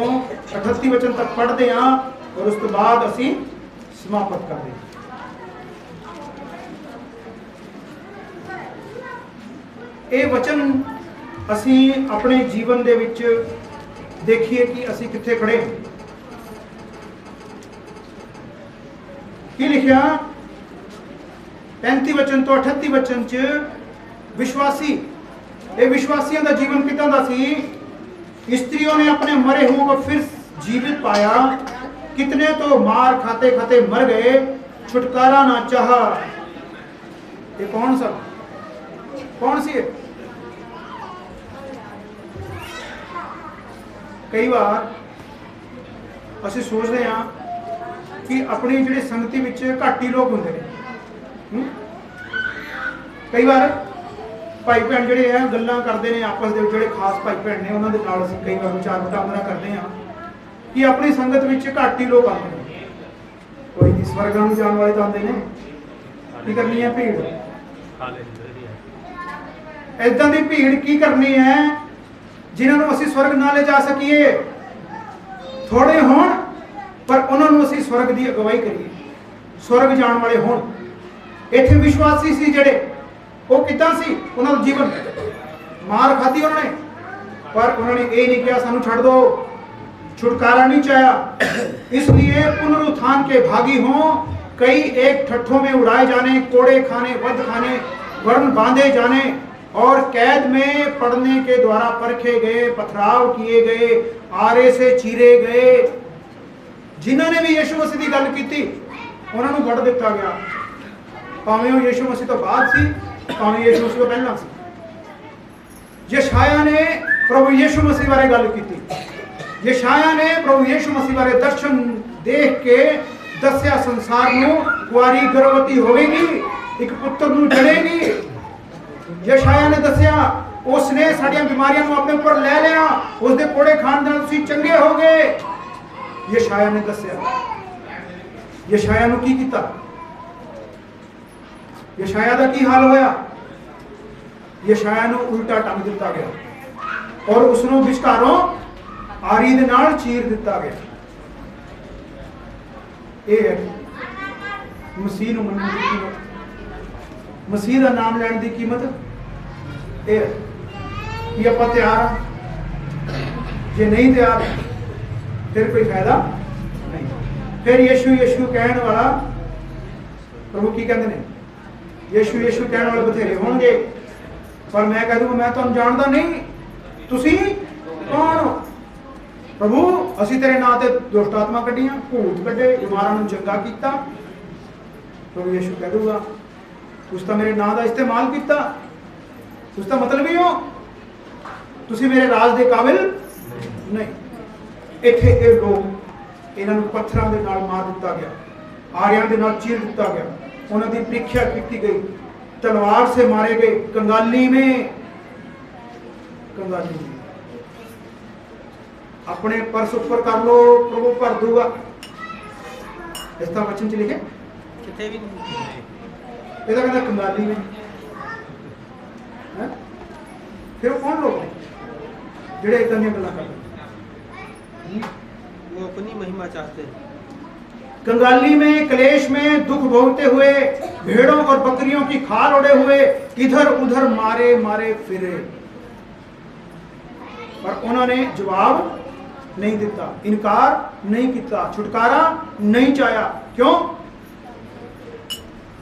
38 वचन तक पढ़ते हैं और उस तो बाद असी समाप्त करते हैं। ਇਹ वचन असी अपने जीवन ਦੇ ਵਿੱਚ देखिए कि असी कित्थे खड़े हैं। की लिखा 35 वचन तो 38 वचन च विश्वासी, ये विश्वासियों का जीवन कितना दा सी? स्त्रियों ने अपने मरे हुए को फिर जीवित पाया, कितने तो मार खाते खाते मर गए, छुटकारा ना चाहा। ये कौन सा, कौन सी है? कई बार ਅਸੀਂ सोचते हैं कि अपनी जिहड़ी संगति विच घट ही लोग हुंदे ने। कई बार भाई भैन जिहड़े है गल्लां करते हैं आपस दे, जिहड़े खास भाई भैन ने उन्हां दे नाल असीं कई बार विचार वटांदरा करते हैं कि अपनी संगत विच घट ही लोग आते हैं। कोई नहीं, स्वर्गां नूं जाण वाले तां आंदे ने, की करनी है भीड़, इदां दी भीड़ की करनी है जिन्हां नूं असीं स्वर्ग ना ले जा सकीए। थोड़े होण पर उन्होंने असीं स्वर्ग की अगवाई करिए, स्वर्ग जाने वाले होण। इत्थे विश्वासी सी जिहड़े, वो किदां सी? उन्हां दा जीवन मार खाधी उन्होंने, पर उन्होंने ये नहीं किया सानू छड़ दो, छुटकारा नहीं चाहा। इसलिए पुनरुत्थान के भागी हों, कई एक ठट्ठों में उड़ाए जाने, कोड़े खाने, वध खाने, वर्ण बांधे जाने और कैद में पड़ने के द्वारा परखे गए, पथराव किए गए, आरे से चीरे गए। जिन्होंने भी यीशु मसीह की गल की उन्होंने वड़ दिता गया, भावें वो यीशु मसीह तो बाद सी, भावें यीशु मसीह तो पहला सी। यशाया ने प्रभु यीशु मसीह बारे गल की, यशाया ने प्रभु यीशु मसीह बारे दर्शन देख के दस्या संसार नूं कुआरी गर्भवती होवेगी, एक पुत्र नूं जड़ेगी। यशाया ने दस्या उसने साड़ियां बीमारियां नूं अपने ऊपर ले लिया, उसदे कोड़े खाण नाल तुसीं चंगे हो गए। यशाया ने दस्या, यशाया नूं की कीता, यशाया दा की हाल होया? यशाया नूं उल्टा टंग दिता गया और उसनूं विचकारों आरी दे नाल चीर दिता गया। ये है मसीह नूं मनण दी कीमत, मसीह दा नाम लैण दी कीमत। ये कि आपां तैयार हां, जे नहीं तैयार फिर कोई फायदा नहीं। फिर यीशु यीशु कहण वाला प्रभु की कहंदे ने, यीशु यीशु कहण वाले बथेरे होणगे, पर मैं कह दूंगा मैं तुहानूं जाणदा नहीं, तुसीं कौन हो? प्रभु असीं तेरे नां ते दुष्ट आत्मा कड्ढियां, भूत कड्ढे, बीमारां नूं चंगा कीता। प्रभु यीशु कह दूंगा तुसीं तां मेरे नां दा इस्तेमाल कीता, तुसीं तां मतलब ही हो, तुसीं मेरे राज दे काबिल नहीं। इत्थे ये लोग इन्हां नूं पत्थरां दे नाल मार दिता गया, आरियां दे नाल चीर दिता गया, उन्हां दी परीक्षा की गई, तलवार से मारे गए, कंगाली में, कंगाली में। अपने पर्स ऊपर कर लो, प्रभु भर दूंगा, इस तरह वचन च लिखे कितने भी ਇਹਦਾ ਕਹਿੰਦਾ ਕੰगाली में है? फिर वो कौन लोग ने ਜਿਹੜੇ ਇਦਾਂ ਦੀਆਂ ਗੱਲਾਂ ਕਰਦੇ? वो अपनी महिमा चाहते हैं। कंगाली में, क्लेश में, दुख भोगते हुए, भेड़ों और बकरियों की खाल उड़े हुए, इधर उधर मारे मारे फिरे, पर उन्होंने जवाब नहीं दिता, इनकार नहीं किया, छुटकारा नहीं चाहा। क्यों?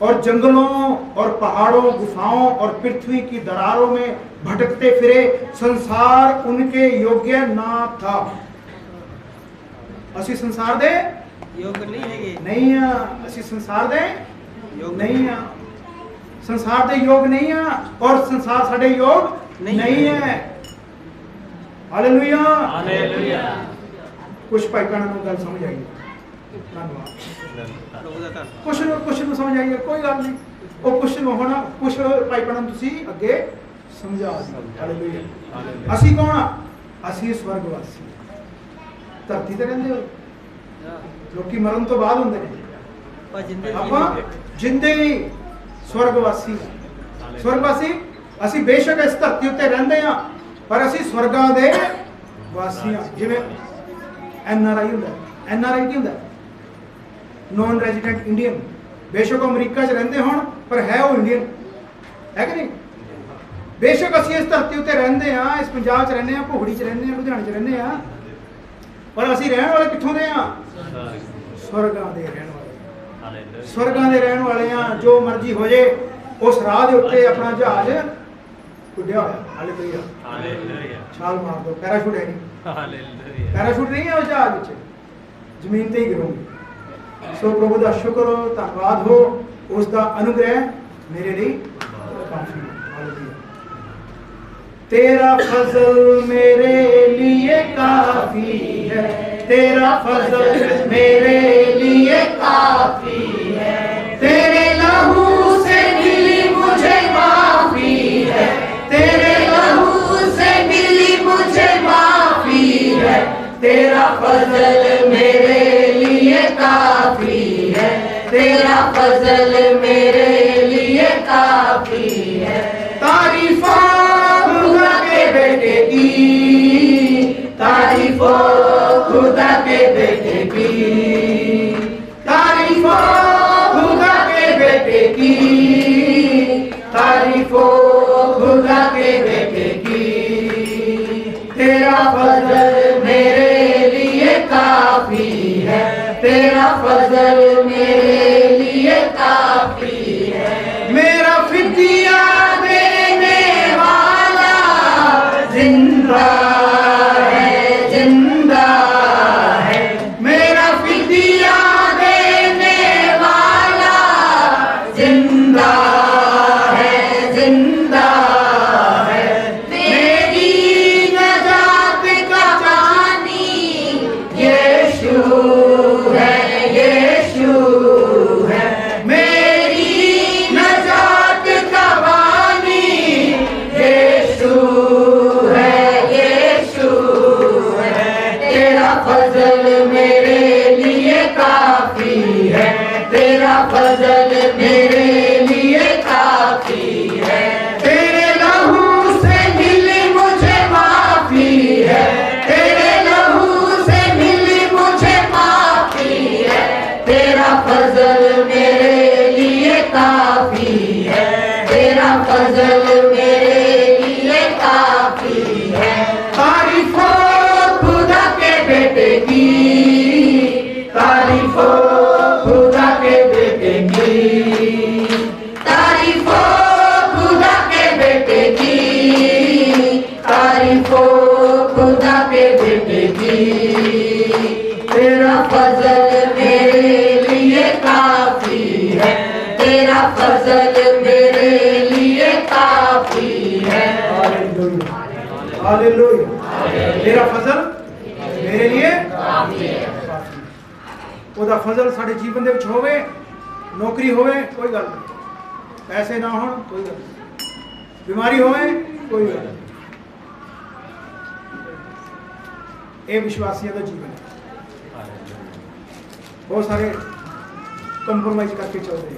और जंगलों और पहाड़ों, गुफाओं और पृथ्वी की दरारों में भटकते फिरे, संसार उनके योग्य ना था। असी संसार दे योग नहीं है ये, नहीं है, असी संसार दे योग नहीं है, संसार दे योग नहीं है और संसार साडे योग नहीं है। Hallelujah, hallelujah. कुछ भाई भैणों ਨੂੰ ਗੱਲ ਸਮਝ ਆਈ? ਧੰਨਵਾਦ। प्रभु दा धन्नवाद। कुछ ਨੂੰ ਸਮਝ ਆਈ ਹੈ, ਕੋਈ ਗੱਲ ਨਹੀਂ, ਉਹ ਕੁਛ ਨੂੰ ਹੋਣਾ, ਕੁਛ ਭਾਈ ਭੈਣਾਂ ਨੂੰ ਤੁਸੀਂ ਅੱਗੇ ਸਮਝਾ ਦਿਓ। ਹਾਲੇਲੂਇਆ। ਅਸੀਂ ਕੌਣ ਆ? ਅਸੀਂ ਸਵਰਗਵਾਸੀ, ਧਰਤੀ ਤੇ ਰਹਿੰਦੇ ਹੋ। ਲੋਕੀ ਮਰਨ ਤੋਂ ਬਾਅਦ ਹੁੰਦੇ ਨੇ, पर जिंदगी ਆਪਾਂ ਜਿੰਦੇ ਹੀ ਸਵਰਗਵਾਸੀ। ਸਵਰਗਵਾਸੀ ਅਸੀਂ ਬੇਸ਼ੱਕ ਇਸ ਧਰਤੀ ਉੱਤੇ ਰਹਿੰਦੇ ਆ, ਪਰ ਅਸੀਂ ਸਵਰਗਾਂ ਦੇ ਵਾਸੀ ਆ। ਜਿਵੇਂ NRI ਹੁੰਦਾ, NRI ਕੀ ਹੁੰਦਾ? Non resident Indian. ਬੇਸ਼ੱਕ ਉਹ ਅਮਰੀਕਾ 'ਚ ਰਹਿੰਦੇ ਹੋਣ, ਪਰ ਹੈ ਉਹ ਇੰਡੀਅਨ, ਹੈ ਕਿ ਨਹੀਂ? ਬੇਸ਼ੱਕ ਅਸੀਂ ਇਸ ਧਰਤੀ ਉੱਤੇ ਰਹਿੰਦੇ ਆ, ਇਸ ਪੰਜਾਬ 'ਚ ਰਹਿੰਦੇ ਆ, ਭੋਗੜੀ 'ਚ ਰਹਿੰਦੇ ਆ, ਲੁਧਿਆਣੇ 'ਚ ਰਹਿੰਦੇ ਆ, ਪਰ ਅਸੀਂ ਰਹਿਣ ਵਾਲੇ ਕਿੱਥੋਂ ਦੇ ਆ? ਸਵਰਗਾਂ ਦੇ ਰਹਿਣ ਵਾਲੇ, ਸਵਰਗਾਂ ਦੇ ਰਹਿਣ ਵਾਲੇ ਆ। ਜੋ ਮਰਜ਼ੀ ਹੋ ਜੇ, ਉਸ ਰਾਹ ਦੇ ਉੱਤੇ ਆਪਣਾ ਜਹਾਜ਼ ਉੱਡਿਆ ਹੋਇਆ। Hallelujah, hallelujah. ਛਾਲ ਮਾਰ ਦੋ, ਪੈਰਾਸ਼ੂਟ ਹੈ ਨਹੀਂ, ਹਾਲੇਲੂਇਆ। ਪੈਰਾਸ਼ੂਟ ਨਹੀਂ ਹੈ ਉਸ ਜਹਾਜ਼ ਵਿੱਚ, ਜ਼ਮੀਨ ਤੇ ਹੀ ਗਿਰੋਗੇ। ਸੋ ਪ੍ਰਭੂ ਦਾ ਸ਼ੁਕਰ ਹੋ, ਧੰਨਵਾਦ ਹੋ, ਉਸ ਦਾ ਅਨੁਗ੍ਰਹਿ ਮੇਰੇ ਲਈ ਕਾਫੀ ਹੈ। ਹਾਲੇਲੂਇਆ। तेरा फजल मेरे लिए काफी है, तेरा फजल मेरे लिए काफी है, तेरे लहू से मिली मुझे माफी है, तेरे लहू से मिली मुझे माफी है, तेरा फजल मेरे लिए काफी है, तेरा फजल मेरे लिए काफी है। तारीफा खुदा के बेटे की, तारीफो खुदा के बेटे की, तारीफो खुदा के बेटे की, तारीफो खुदा के बेटे की। तेरा फजल मेरे लिए काफी है। मेरा फिदिया देने वाला जिंदा है, जिंदा है। मेरा फिदिया देने वाला जिंदा है, जिंदा है। मेरी नजात का पानी यीशु है, यीशु है। मेरी नजात का पानी यीशु है, यीशु है। तेरा फजल मेरे लिए काफी है, तेरा फजल मेरे लिए काफी है। तेरे लहू से मिली मुझे माफी है, तेरे लहू से मिली मुझे माफी है। तेरा फजल मेरे लिए काफी है, तेरा फजल मेरे लिए काफी है। तारीफ हो खुदा के बेटे की, तारीफ हो खुदा के बेटे की, तारीफ हो खुदा के बेटे की, तारीफ हो खुदा के बेटे की। तेरा फजल मेरे लिए काफी है, तेरा फजल मेरे लिए काफी है। हालेलुया। तेरा फजल मेरे लिए ਉਹਦਾ ਫਜ਼ਲ ਸਾਡੇ ਜੀਵਨ ਦੇ ਵਿੱਚ ਹੋਵੇ, ਨੌਕਰੀ ਹੋਵੇ ਕੋਈ ਗੱਲ ਨਹੀਂ, ਪੈਸੇ ਨਾ ਹੋਣ ਕੋਈ ਗੱਲ ਨਹੀਂ, ਬਿਮਾਰੀ ਹੋਵੇ ਕੋਈ ਗੱਲ ਨਹੀਂ। ਇਹ ਵਿਸ਼ਵਾਸੀਆਂ ਦਾ ਜੀਵਨ ਹੈ। ਬਹੁਤ ਸਾਰੇ ਕੰਪਰੋਮਾਈਜ਼ ਕਰਕੇ ਚੱਲਦੇ ਆ।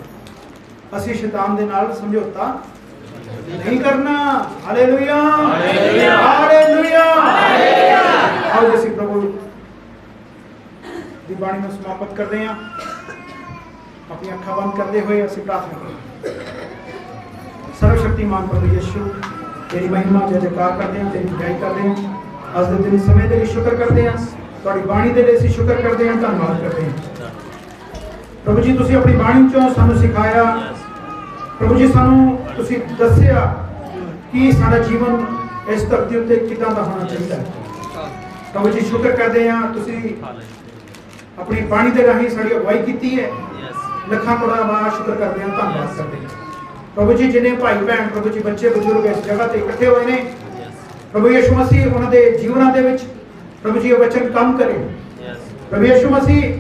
ਅਸੀਂ ਸ਼ੈਤਾਨ ਦੇ ਨਾਲ ਸਮਝੌਤਾ नहीं करना। Hallelujah, hallelujah. आओ जैसे प्रभु दी बाणी में समाप्त करते हैं, अपनी अखा बंद करते हुए ਅਸੀਂ प्रार्थना करें। सर्वशक्तिमान प्रभु यीशु तेरी महिमा जय जयकार करते हैं, तेरी बुराई करते हैं। आज ਦੇ ਦਿਨ ਸਮੇਂ ਦੇ ਲਈ ਸ਼ੁਕਰ ਕਰਦੇ ਹਾਂ, ਤੁਹਾਡੀ ਬਾਣੀ ਦੇ ਲਈ ਅਸੀਂ ਸ਼ੁਕਰ ਕਰਦੇ ਹਾਂ, ਧੰਨਵਾਦ ਕਰਦੇ ਹਾਂ। ਪ੍ਰਭੂ ਜੀ ਤੁਸੀਂ ਆਪਣੀ ਬਾਣੀ ਚੋਂ ਸਾਨੂੰ ਸਿਖਾਇਆ, ਪ੍ਰਭੂ ਜੀ ਸਾਨੂੰ ਤੁਸੀਂ ਦੱਸਿਆ ਕਿ ਸਾਡਾ ਜੀਵਨ ਇਸ ਧਰਤੀ ਉੱਤੇ ਕਿੱਦਾਂ ਦਾ ਹੋਣਾ ਚਾਹੀਦਾ ਹੈ। ਪ੍ਰਭੂ ਜੀ ਸ਼ੁਕਰ ਕਰਦੇ ਹਾਂ, ਤੁਸੀਂ ਆਪਣੀ ਬਾਣੀ ਦੇ ਰਾਹੀਂ ਸਾਡੀ ਅਗਵਾਈ ਕੀਤੀ ਹੈ। ਲੱਖਾਂ ਕਰੋੜਾਂ ਵਾਰ ਸ਼ੁਕਰ ਕਰਦੇ ਹਾਂ, ਧੰਨਵਾਦ ਕਰਦੇ ਹਾਂ। ਪ੍ਰਭੂ ਜੀ ਜਿੰਨੇ ਭਾਈ ਭੈਣ, ਪ੍ਰਭੂ ਜੀ ਬੱਚੇ ਬਜ਼ੁਰਗ ਇਸ ਜਗ੍ਹਾ ਤੇ ਇਕੱਠੇ ਹੋਏ ਨੇ, ਪ੍ਰਭੂ ਯਿਸੂ ਮਸੀਹ ਉਹਨਾਂ ਦੇ ਜੀਵਨਾਂ ਦੇ ਵਿੱਚ ਪ੍ਰਭੂ ਜੀ ਇਹ ਵਚਨ ਕੰਮ ਕਰੇ। ਪ੍ਰਭੂ ਯਿਸੂ ਮਸੀਹ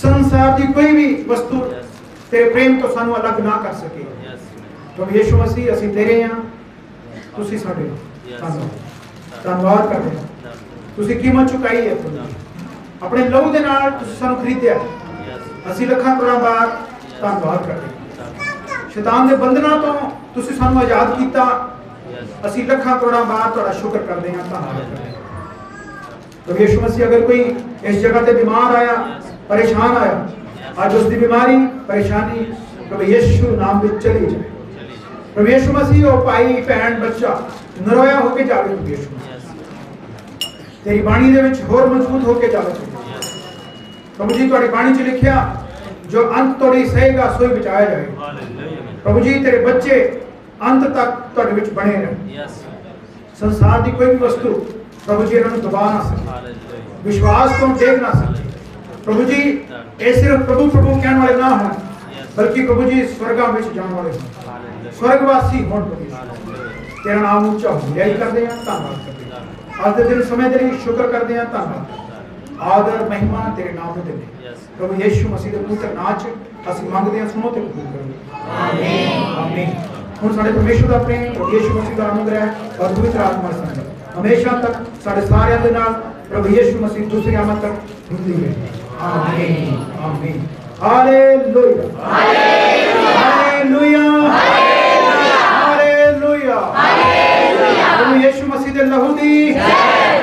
ਸੰਸਾਰ ਦੀ ਕੋਈ ਵੀ ਵਸਤੂ तेरे प्रेम तो सानू अलग ना कर सके। प्रभु यीशु मसीह ਅਸੀਂ ਤੇਰੇ ਹਾਂ, ਤੁਸੀਂ ਸਾਡੇ ਹੋ। ਧੰਨਵਾਦ ਕਰਦੇ ਹਾਂ, ਤੁਸੀਂ ਕੀਮਤ ਚੁਕਾਈ ਹੈ ਪ੍ਰਭੂ, ਆਪਣੇ ਲਹੂ ਦੇ ਨਾਲ ਤੁਸੀਂ ਸਾਨੂੰ ਖਰੀਦਿਆ। ਅਸੀਂ ਲੱਖਾਂ ਕਰੋੜਾਂ ਵਾਰ ਧੰਨਵਾਦ ਕਰਦੇ ਹਾਂ। ਸ਼ੈਤਾਨ ਦੇ ਬੰਧਨਾਂ ਤੋਂ ਤੁਸੀਂ ਸਾਨੂੰ ਆਜ਼ਾਦ ਕੀਤਾ। ਅਸੀਂ ਲੱਖਾਂ ਕਰੋੜਾਂ ਵਾਰ ਤੁਹਾਡਾ ਸ਼ੁਕਰ ਕਰਦੇ ਹਾਂ, ਧੰਨਵਾਦ ਕਰਦੇ ਹਾਂ। प्रभु यीशु मसीह अगर कोई इस जगह पे बीमार आया, परेशान आया, आज उसकी बीमारी परेशानी प्रभु यीशु नाम में चली जाए। प्रभु यीशु मसीह और भाई भैन बच्चा नरोया होके जावे। प्रभु यीशु तेरी बाणी दे विच होर मजबूत होके जावे। प्रभु जी तुम्हारी बाणी च लिखिया जो अंत तोड़ी सहेगा सोई बचाया जाएगा। प्रभु जी तेरे बच्चे अंत तक तुहाडे विच बने रहे। संसार की कोई भी वस्तु प्रभु जी इन्होंने दबा ना सके, विश्वास तो देख ना सके। प्रभु जी ये सिर्फ प्रभु प्रभु कहने वाले ना हो, बल्कि प्रभु जी स्वर्गा में जाने वाले हो, स्वर्गवासी हो। तेरा नाम ऊंचा हो, यही करते हैं, धन्यवाद करते हैं। आज के दिन समय के लिए शुक्र करते हैं, धन्यवाद। आदर महिमा तेरे नाम में देते प्रभु यीशु मसीह के पुत्र नाच ਅਸੀਂ ਮੰਗਦੇ ਹਾਂ, ਸੁਣੋ ਤੇ ਕਬੂਲ ਕਰੋ। ਆਮੀਨ, ਆਮੀਨ। ਹੁਣ ਸਾਡੇ ਪਰਮੇਸ਼ਵਰ ਦਾ ਪ੍ਰੇਮ, ਪ੍ਰਭੂ ਯੀਸ਼ੂ ਮਸੀਹ ਦਾ ਅਨੁਗ੍ਰਹਿ ਔਰ ਪਵਿੱਤਰ ਆਤਮਾ ਦਾ ਸੰਗ ਹਮੇਸ਼ਾ ਤੱਕ ਸਾਡੇ ਸਾਰਿਆਂ ਦੇ ਨਾਲ ਪ੍ਰਭੂ ਯੀਸ਼ੂ ਮਸੀਹ ਦੂਸਰੀ ਆਮਦ ਤੱਕ ਹੁੰਦੀ ਰਹੇ। ਆਮੀਨ, ਆਮੀਨ। Hallelujah, hallelujah, hallelujah, hallelujah. ਪ੍ਰਭੂ ਯੀਸ਼ੂ ਮਸੀਹ ਦੇ ਲਹੂ ਦੀ ਜੈ,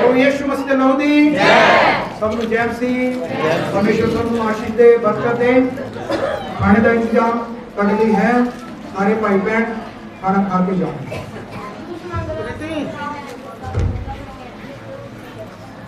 ਪ੍ਰਭੂ ਯੀਸ਼ੂ ਮਸੀਹ ਦੇ ਲਹੂ ਦੀ ਜੈ। सब ਨੂੰ ਜੈ ਮਸੀਹ। ਪਰਮੇਸ਼ਵਰ ਤੁਹਾਨੂੰ ਆਸ਼ੀਸ਼ ਦੇ, ਬਰਕਤ ਦੇ। खाने का इंतजाम करने लिए है, सारे भाई बहन खाना खा के जाओ।